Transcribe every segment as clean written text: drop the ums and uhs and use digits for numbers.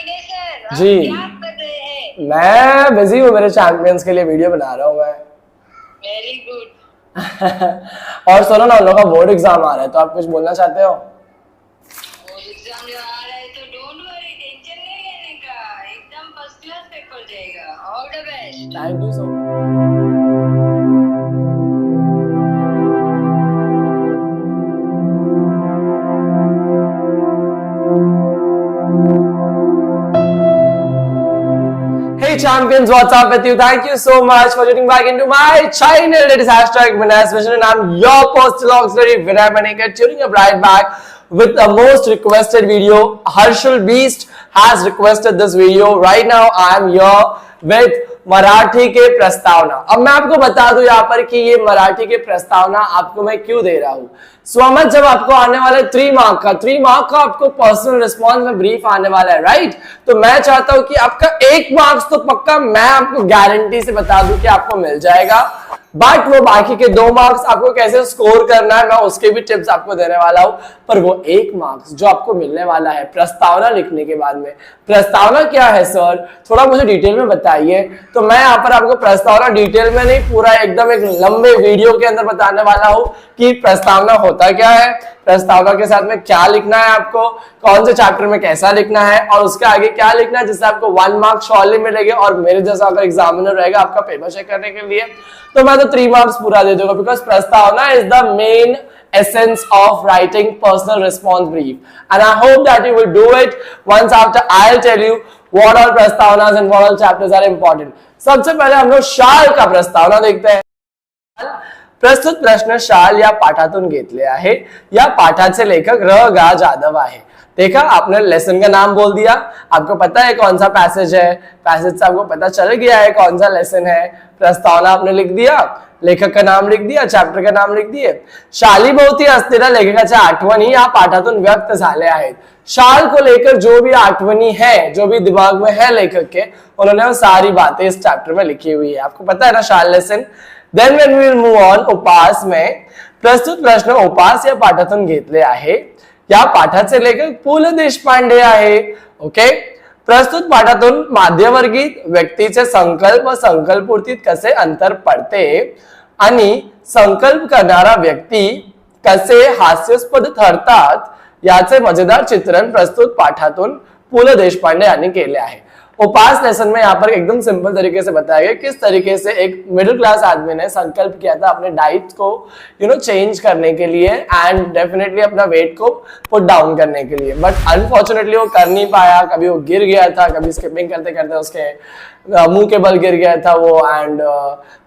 विनय sir, जी। आप क्या कर रहे हैं? मैं बिजी हूँ, मेरे चैंपियंस के लिए वीडियो बना रहा हूँ मैं। Very good. और सुनो ना, उन लोगों का बोर्ड एग्जाम आ रहा है, तो आप कुछ बोलना चाहते हो? बोर्ड एग्जाम जो आ रहा है तो डोंट वरी, टेंशन नहीं लेने का, एकदम फर्स्ट क्लास पेपर जाएगा। All the best. Thank you so much. Hey champions, what's up with you? Thank you so much for tuning back into my channel. It is hashtag Vinay's Vision and I'm your personal auxiliary Vinay Manikar, tuning up right back with the most requested video. Harshal Beast has requested this video. Right now I am here with Marathi के प्रस्तावना। अब मैं आपको बता दूं यहाँ पर कि ये मराठी के प्रस्तावना आपको मैं क्यों दे रहा हूँ। स्वमत जब आपको आने वाला है 3 मार्क का आपको पर्सनल रिस्पॉन्स में ब्रीफ आने वाला है, राइट? तो मैं चाहता हूं कि आपका 1 मार्क्स तो पक्का मैं आपको गारंटी से बता दूं कि आपको मिल जाएगा, बट वो बाकी के 2 मार्क्स आपको कैसे स्कोर करना है मैं उसके भी टिप्स आपको देने वाला हूं। पर वो 1 मार्क्स जो आपको मिलने वाला है प्रस्तावना लिखने के बाद में, प्रस्तावना क्या है सर, थोड़ा मुझे डिटेल में बताइए। तो मैं यहाँ पर आपको प्रस्तावना डिटेल में नहीं, पूरा एकदम एक लंबे वीडियो के अंदर बताने वाला हूं कि प्रस्तावना होता क्या है, प्रस्तावना के साथ में क्या लिखना है, आपको कौन से चैप्टर में कैसा लिखना है और उसके आगे क्या लिखना है, जिससे आपको 1 मार्क शॉर्टली मिलेगा। और मेरे जैसा अगर एग्जामिनर रहेगा आपका पेपर चेक करने के लिए, तो मैं तो 3 मार्क्स पूरा दे दूंगा, बिकॉज प्रस्तावना is the main essence of writing personal response brief and I hope that you will do it once after I'll tell you what all prastawanas and what all chapters are important. सबसे पहले हम लोग शाल का प्रस्तावना देखते हैं। प्रस्तुत प्रश्न शाल या पाठातून घेतले आहे, या पाठाचे लेखक र गा जाधव आहे। देखा, आपने लेसन का नाम बोल दिया, आपको पता है कौन सा पैसेज है, पैसेज से आपको पता चल गया है कौन सा लेसन है। प्रस्तावना आपने लिख दिया, लेखक का नाम लिख दिया, चॅप्टर का नाम लिख दिए। शालीभोवती असलेल्या लेखकाच्या आठवणी या पाठातून व्यक्त झाल्या आहेत। शाल को लेकर जो भी आठवणी है, जो भी दिमाग में है लेखक के, उन्होंने वो सारी बातें इस चैप्टर में लिखी हुई है। आपको पता है ना शाल lesson. Then when we will move on, उपास में प्रस्तुत प्रश्न उपास या पाठातून घेतले आहे, या पाठाचे लेखक पु ल देशपांडे आहे। ओके, प्रस्तुत पाठातून मध्यवर्गीय व्यक्तीचे संकल्प व संकल्पपूर्तीत कसे अंतर पडते आणि संकल्प करणारा व्यक्ती कसे हास्यास्पद ठरतात याचे मजेदार चित्रण प्रस्तुत पाठातून पु ल देशपांडे यांनी केले आहे। उपास लेसन में यहाँ पर एकदम सिंपल तरीके से बताया गया किस तरीके से एक मिडिल क्लास आदमी ने संकल्प किया था अपने डाइट को चेंज करने के लिए एंड डेफिनेटली अपना वेट को पुट डाउन करने के लिए, बट अनफॉर्चुनेटली वो कर नहीं पाया। कभी वो गिर गया था, कभी स्किपिंग करते करते उसके मुंह के बल गिर गया था वो, एंड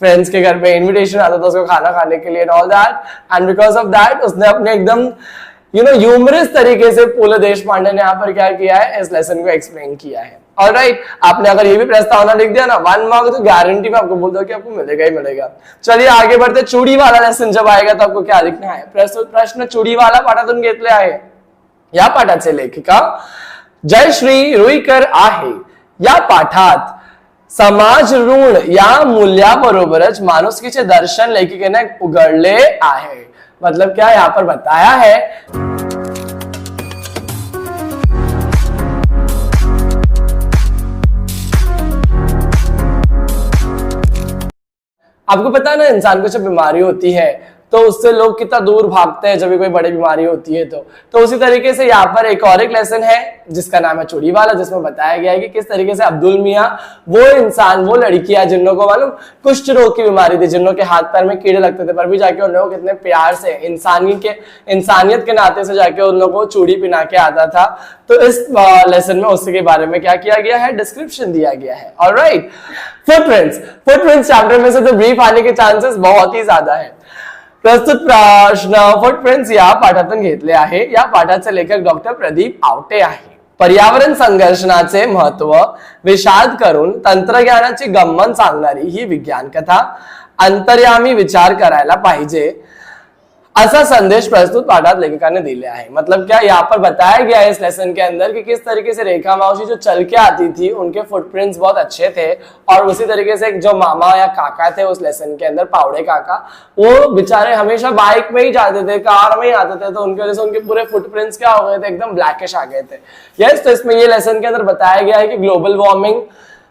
फ्रेंड्स के घर पे इन्विटेशन आता था उसको खाना खाने के लिए and all that, and because of that उसने अपने एकदम ह्यूमरस तरीके से पु ल देशपांडे ने यहाँ पर क्या किया है, इस लेसन को एक्सप्लेन किया है। ऑलराइट, आपने अगर ये भी प्रस्तावना लिख दिया ना 1 मार्क तो गारंटी में आपको बोल दो कि आपको मिलेगा ही मिलेगा। चलिए आगे बढ़ते, चूड़ी वाला लेसन जब आएगा तो आपको क्या लिखना है। प्रस्तुत प्रश्न चूड़ी वाला पाठातून घेतले आहे, या पाठाचे लेखिका जयश्री रुईकर आहे। या पाठात समाज ऋण या मूल्याबरोबरच माणुसकीचे दर्शन लेखिकेने उघडले आहे। मतलब क्या यहाँ पर बताया है, आपको पता है ना इंसान को जब बीमारी होती है तो उससे लोग कितना दूर भागते हैं जब भी कोई बड़ी बीमारी होती है। तो उसी तरीके से यहाँ पर एक और एक लेसन है जिसका नाम है चूड़ी वाला, जिसमें बताया गया है कि किस तरीके से अब्दुल मियाँ वो इंसान, वो लड़कियां जिन लोगों को मालूम कुष्ठ रोग की बीमारी थी, जिन लोगों के हाथ पैर में कीड़े लगते थे, पर भी जाके उन लोगों को कितने प्यार से इंसानियत के नाते से जाके उन लोगों को चूड़ी पिना के आता था। तो इस लेसन में उसके बारे में क्या किया गया है, डिस्क्रिप्शन दिया गया है। ऑलराइट, फुटप्रिंट्स चैप्टर में से तो ब्रीफ आने के चांसेस बहुत ही ज्यादा है। प्रस्तुत प्रश्न फुटप्रिंट्स या पाठातून घेतले आहे, या पाठाचे लेखक डॉक्टर प्रदीप आवटे आहे। पर्यावरण संघर्षणाचे महत्व विषाद करून तंत्रज्ञानाची गंमत सांगणारी ही विज्ञान कथा अंतर्यामी विचार करायला पाहिजे असा संदेश प्रस्तुत पाठात लेखकाने दिले आहे. मतलब क्या यहाँ पर बताया गया है इस लेसन के अंदर कि किस तरीके से रेखा मावशी जो चल के आती थी उनके फुटप्रिंट्स बहुत अच्छे थे, और उसी तरीके से जो मामा या काका थे उस लेसन के अंदर, पावड़े काका, वो बेचारे हमेशा बाइक में ही जाते थे, कार में ही आते थे, तो उनकी वजह से उनके पूरे फुटप्रिंट्स क्या हो गए थे, एकदम ब्लैकिश आ गए थे. यस, तो इसमें ये लेसन के अंदर बताया गया है कि ग्लोबल वार्मिंग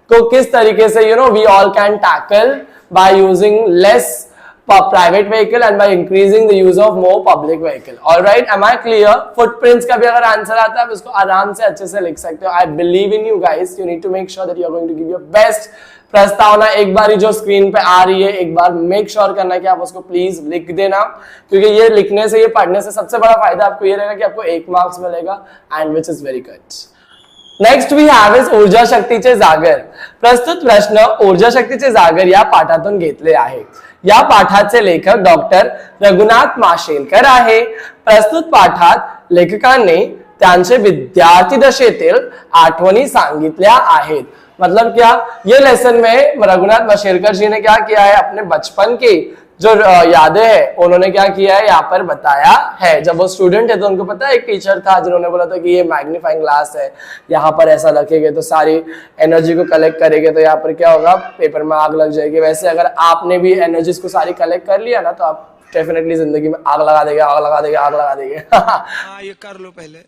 को किस तरीके से we all can tackle by using less private vehicle and by increasing the use of more public vehicle. All right, am I clear? Footprints का भी अगर आंसर आता है आप इसको आराम से अच्छे से लिख सकते हो. I believe in you guys. You need to make sure that you are going to give your best. प्रस्तावना एक बार जो स्क्रीन पे आ रही है एक बार मेक श्योर करना कि आप उसको प्लीज लिख देना, क्योंकि ये लिखने से, ये पढ़ने से सबसे बड़ा फायदा आपको ये रहेगा कि आपको 1 मार्क्स मिलेगा, and which is very good. Next we have is ऊर्जा शक्तीचे जागर. प्रस्तुत प्रश्न ऊर्जा शक्तीचे जागर या पाठातून घेतले आहे. या पाठाचे लेखक डॉक्टर रघुनाथ माशेलकर आहे. प्रस्तुत पाठात लेखकाने त्यांचे विद्यार्थी दशेतील आठवणी सांगितल्या आहेत. मतलब क्या, ये लेसन में रघुनाथ माशेलकर जी ने क्या किया है, अपने बचपन की जो यादें हैं उन्होंने क्या किया है यहाँ पर बताया है. जब वो स्टूडेंट है तो उनको पता है एक टीचर था जिन्होंने बोला था कि ये मैग्नीफाइंग ग्लास है, यहाँ पर ऐसा रखेंगे तो सारी एनर्जी को कलेक्ट करेंगे तो यहाँ पर क्या होगा, पेपर में आग लग जाएगी. वैसे अगर आपने भी एनर्जीज को सारी कलेक्ट कर लिया ना तो आप डेफिनेटली जिंदगी में आग लगा देंगे, आग लगा देंगे, आग लगा देंगे. ये कर लो पहले.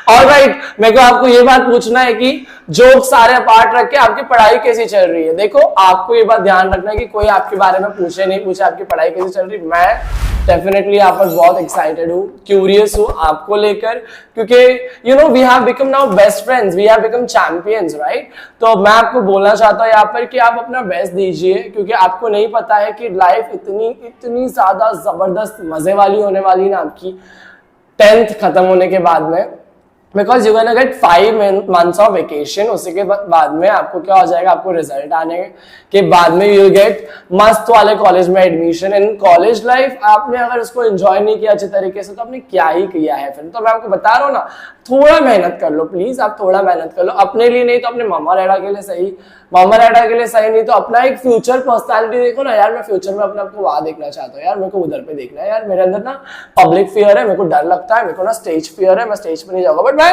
ऑलराइट, मेरे को आपको ये बात पूछना है कि जोक सारे पार्ट रख के आपकी पढ़ाई कैसी चल रही है. देखो, आपको ये बात ध्यान रखना है कि कोई आपके बारे में पूछे नहीं पूछे आपकी पढ़ाई कैसी चल रही. मैं डेफिनेटली यहाँ पर बहुत एक्साइटेड हूँ, क्यूरियस हूँ आपको लेकर, क्योंकि we have become now best friends, we have become champions, right. तो मैं आपको बोलना चाहता हूँ यहाँ पर कि आप अपना बेस्ट दीजिए, क्योंकि आपको नहीं पता है कि लाइफ इतनी ज्यादा जबरदस्त मजे वाली होने वाली ना आपकी 10th खत्म होने के बाद में, because you gonna get 5 months of vacation. उसी के बाद में आपको क्या हो जाएगा, आपको रिजल्ट आने के बाद में यू गेट मस्त वाले कॉलेज में एडमिशन. इन कॉलेज लाइफ आपने अगर उसको एंजॉय नहीं किया अच्छे तरीके से तो आपने क्या ही किया है फिर. तो मैं आपको बता रहा हूँ ना, थोड़ा मेहनत कर लो प्लीज, आप थोड़ा मेहनत कर लो अपने लिए, नहीं तो अपने मामा डैडा के लिए सही, मामा डैडा के लिए सही, नहीं तो अपना एक फ्यूचर पर्सनालिटी देखो ना यार. मैं फ्यूचर में अपने आपको वहां देखना चाहता हूँ यार, मेरे को उधर पे देखना है यार. मेरे अंदर ना पब्लिक फियर है, मेरे को डर लगता है, मेरे को ना स्टेज फियर है, मैं स्टेज पे नहीं जाऊंगा, बट मैं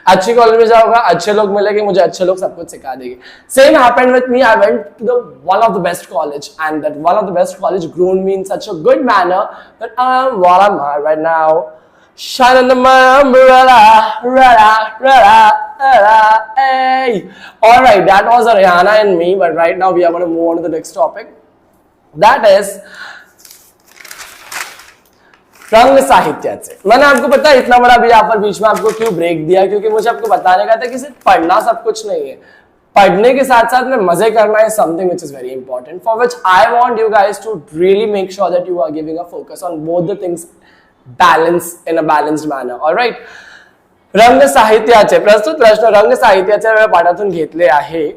अच्छी कॉलेज में जाऊंगा, अच्छे लोग मिलेंगे, मुझे अच्छे लोग सब कुछ सिखा देंगे. Same happened with me. I went to the one of the best college, and that one of the best college groomed me in such a good manner that I am what I am right now. Shine under my umbrella, hey. All right, that was Rihanna and me, but right now we are going to move on to the next topic. That is रंग साहित्याचे. मैंने आपको पता है इतना बड़ा भी यहाँ पर बीच में आपको क्यों ब्रेक दिया, क्योंकि मुझे आपको बताने का था कि सिर्फ पढ़ना सब कुछ नहीं है, पढ़ने के साथ साथ में मजे करना है something which is very important, for which I want you guys to really make sure that you are giving a focus on both the things balance in a balanced manner. All right, रंग साहित्याचे प्रस्तुत प्रश्न रंग साहित्याच्या पाठातून घेतले आहे.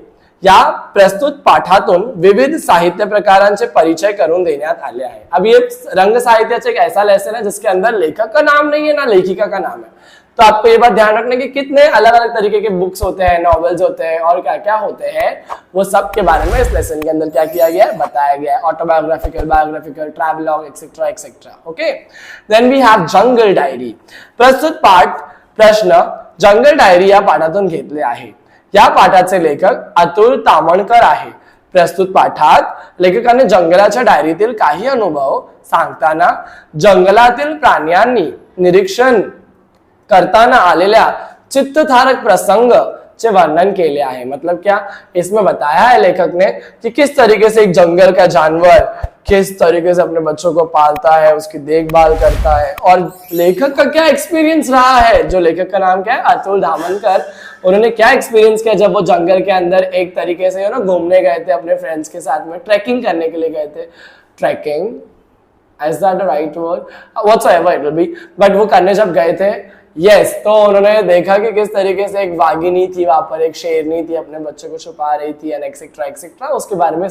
या प्रस्तुत पाठातून विविध साहित्य प्रकारांचे परिचय करून देण्यात आले आहे. अब ये रंग साहित्याचे एक ऐसा लेसन है जिसके अंदर लेखक का नाम नहीं है ना लेखिका का नाम है. तो आपको ये बात ध्यान रखना कि कितने अलग अलग तरीके के बुक्स होते हैं, नॉवेल्स होते हैं और क्या क्या होते हैं, वो सब के बारे में इस लेसन के अंदर क्या किया गया है, बताया गया है. Autobiographical, biographical, travelogue etcetera etcetera. Okay, then we have जंगल डायरी. प्रस्तुत पाठ प्रश्न जंगल डायरी या पाठातून घेतले आहे. या पाठाचे लेखक अतुल तामणकर आहे. प्रस्तुत पाठात लेखकाने जंगलाच्या डायरीतील काही अनुभव सांगताना जंगलातील प्राण्यांनी निरीक्षण करताना आलेल्या चित्तथारक प्रसंग चे वर्णन केले आहे. मतलब क्या, इसमें बताया है लेखक ने कि किस तरीके से एक जंगल का जानवर किस तरीके से अपने बच्चों को पालता है, उसकी देखभाल करता है, और लेखक का क्या एक्सपीरियंस रहा है. जो लेखक का नाम क्या है, अतुल धामनकर. उन्होंने क्या एक्सपीरियंस किया जब वो जंगल के अंदर एक तरीके से घूमने गए थे अपने फ्रेंड्स के साथ में, ट्रैकिंग करने के लिए गए थे. Trekking, is that the right word? Whatsoever it will be, but वो करने जब गए थे, यस, तो उन्होंने देखा कि किस तरीके से एक वागिनी थी वहां पर, एक शेरनी थी, अपने बच्चे को छुपा रही थी, एंड एक्सेट्रा एक्सेट्रा. उसके बारे में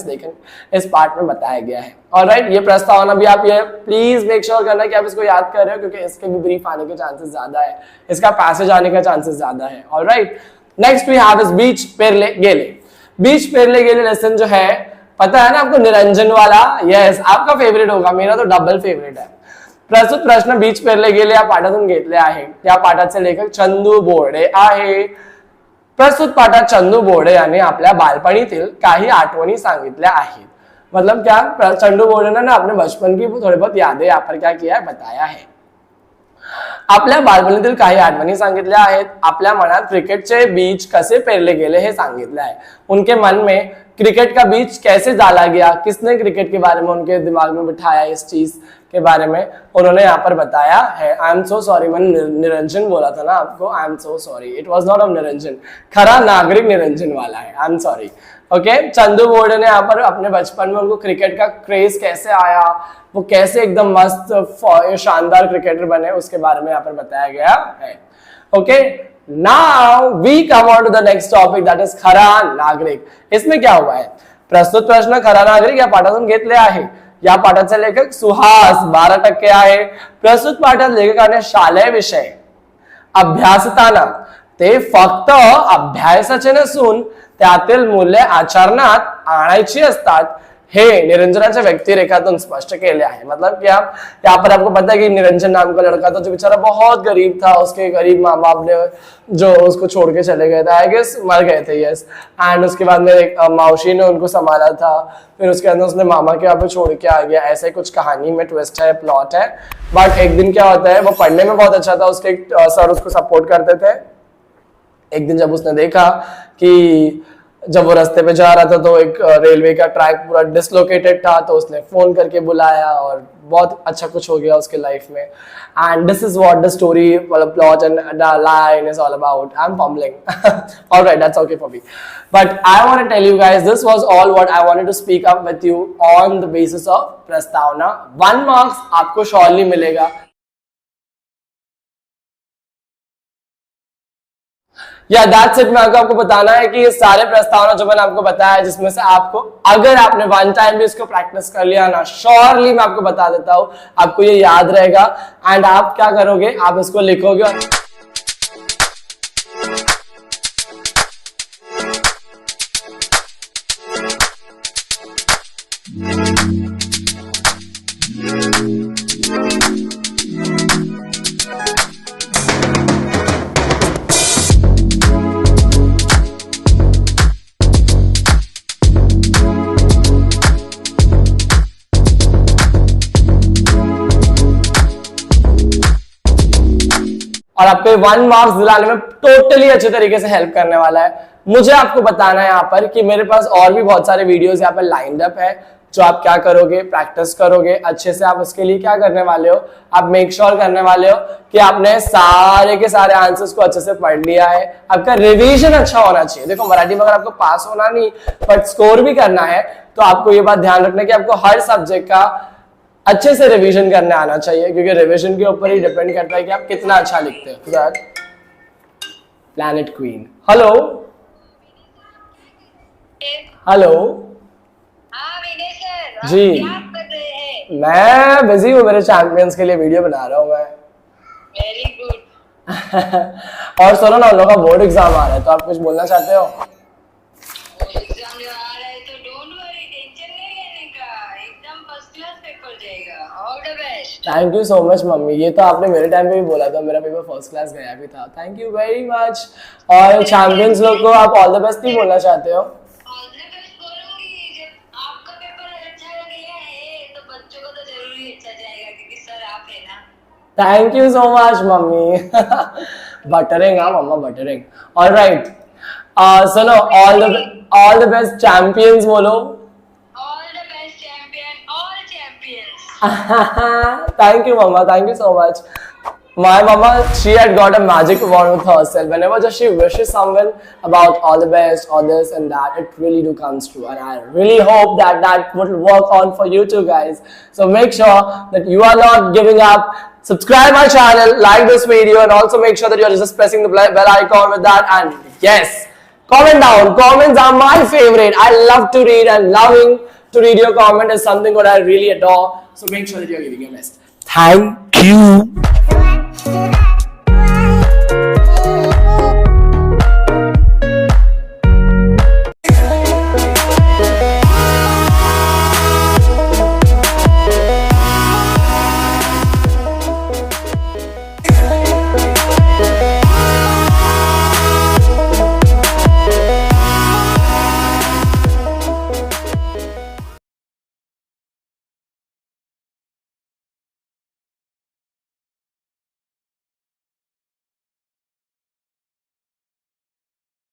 इस पार्ट में बताया गया है. ऑलराइट, ये प्रस्तावना भी आप ये प्लीज मेक श्योर करना कि आप इसको याद कर रहे हो, क्योंकि इसके भी ब्रीफ आने के चांसेस ज्यादा है, इसका पैसेज आने का चांसेस ज्यादा है. Alright, next we have is बीच पेरले गेले. बीच पेरले गेले लेसन जो है, पता है ना आपको, निरंजन वाला. यस, आपका फेवरेट होगा, मेरा तो डबल फेवरेट है. प्रस्तुत प्रश्न बीच पेरले गेले या पाठातून घेतले आहे. या पाठाचे लेखक चंदू बोर्डे आहे. प्रस्तुत पाठात चंदू बोर्डे यांनी आपल्या बालपणीतील काही आठवणी सांगितल्या आहेत. मतलब क्या, चंदू बोर्डे ने ना अपने बचपन की थोड़ी बहुत यादें यहाँ पर क्या किया है, बताया है. आपल्या बालपणीतील काही आठवणी सांगितल्या आहेत. आपल्या मनात क्रिकेटचे बीज कसे पेरले गेले हे सांगितले आहे. उनके मन में क्रिकेट का बीज कैसे डाला गया, किसने क्रिकेट के बारे में उनके दिमाग में बिठाया, इस चीज के बारे में उन्होंने यहाँ पर बताया है. आई एम सो सॉरी, मैंने निरंजन बोला था ना आपको. I am so sorry, it was not of Niranjan, खरा नागरिक निरंजन वाला है. I am sorry. Okay, Chandu Borde ने यहाँ पर अपने बचपन में उनको क्रिकेट का क्रेज कैसे आया, वो कैसे एकदम मस्त शानदार क्रिकेटर बने, उसके बारे में यहाँ पर बताया गया है. Okay, now we come on to the next topic, that is खरा नागरिक. इसमें क्या हुआ है, प्रस्तुत प्रश्न खरा नागरिक या पाठातून घेतले आहे. या पाठाचे लेखक सुहास 12% आहे. प्रस्तुत पाठात लेखकाने शालेय विषय अभ्यासताना ते फक्त अभ्यासाचे नसून त्यातील मूल्य आचरणात आणायची असतात हे निरंजनाच्या व्यक्तिरेखातून स्पष्ट केले आहे. मतलब क्या, यहाँ पर आपको पता है कि निरंजन नाम का लड़का था जो बेचारा बहुत गरीब था. उसके गरीब माँ बाप ने जो उसको छोड़ के चले गए थे, आई गेस मर गए थे. यस. एंड उसके बाद में एक मौसी ने उनको संभाला था. फिर उसके अंदर उसने मामा के यहाँ पे छोड़ के आ गया. ऐसे कुछ कहानी में ट्विस्ट है, प्लॉट है. बट एक दिन क्या होता है, वो पढ़ने में बहुत अच्छा था, उसके सर उसको सपोर्ट करते थे. एक दिन जब उसने देखा कि जब वो रास्ते पे जा रहा था तो एक रेलवे का ट्रैक पूरा डिसलोकेटेड था, तो उसने फोन करके बुलाया और बहुत अच्छा कुछ हो गया उसके लाइफ में. And this is what the story, plot and the line is all about. I am fumbling. Alright, that's okay for me. But I want to tell you guys, this was all what I wanted to speak up with you on the basis of प्रस्तावना. 1 marks आपको surely मिलेगा. या that's it. मैं आपको बताना है कि ये सारे प्रस्तावना जो मैंने आपको बताया है, जिसमें से आपको अगर आपने 1 टाइम भी इसको प्रैक्टिस कर लिया ना, श्योरली मैं आपको बता देता हूं आपको ये याद रहेगा. एंड आप क्या करोगे, आप इसको लिखोगे और आपको 1 मार्क्स दिलाने में टोटली अच्छे तरीके से हेल्प करने वाला है. मुझे आपको बताना है यहाँ पर कि मेरे पास और भी बहुत सारे वीडियोस यहाँ पर लाइंड अप है, जो आप क्या करोगे, प्रैक्टिस करोगे अच्छे से. आप उसके लिए क्या करने वाले हो, आप मेक श्योर करने वाले हो कि आपने सारे के सारे आंसर्स को अच्छे से पढ़ लिया है. आपका रिवीजन अच्छा होना चाहिए. देखो, मराठी में अगर आपको पास होना नहीं बट स्कोर भी करना है, तो आपको ये बात ध्यान रखना है कि आपको हर सब्जेक्ट का अच्छे से रिवीजन करने आना चाहिए, क्योंकि रिवीजन के ऊपर ही डिपेंड करता है कि आप कितना अच्छा लिखते हो. Planet queen, hello hello. हाँ विनय सर, जी. क्या कर रहे हैं? मैं बिजी हूँ, मेरे चैंपियंस के लिए वीडियो बना रहा हूँ मैं. Very good. और सुनो ना, उन लोगों का बोर्ड एग्जाम आ रहा है, तो आप कुछ बोलना चाहते हो? एग्जाम जो आ रहा है तो डोंट वरी, टेंशन नहीं लेने का, एकदम फर्स्ट क्लास पेपर जाएगा. All the best. Thank you so much mummy. ये तो आपने मेरे टाइम पे भी बोला था, मेरा पेपर फर्स्ट क्लास गया भी था. Thank you very much. और चैंपियंस लोग को आप ऑल द बेस्ट नहीं बोलना चाहते हो? ऑल द बेस्ट बोलूंगी. जब आपका पेपर अच्छा गया है तो बच्चों को तो जरूर ही अच्छा जाएगा, क्योंकि सर आप है ना. Thank you so much mummy. Buttering, हाँ मम्मा बटरिंग. ऑलराइट, सुनो, ऑल द बेस्ट चैंपियंस बोलो. All the best champion, all champions. Thank you mama, thank you so much. My mama, she had got a magic wand with herself. Whenever just she wishes someone about all the best or this and that, it really do comes true. And I really hope that that would work on for you too, guys. So make sure that you are not giving up. Subscribe my channel, like this video, and also make sure that you are just pressing the bell icon with that. And yes, comment down. Comments are my favorite. I love to read, and loving to read your comment is something that I really adore. So make sure that you are giving your best. Thank you.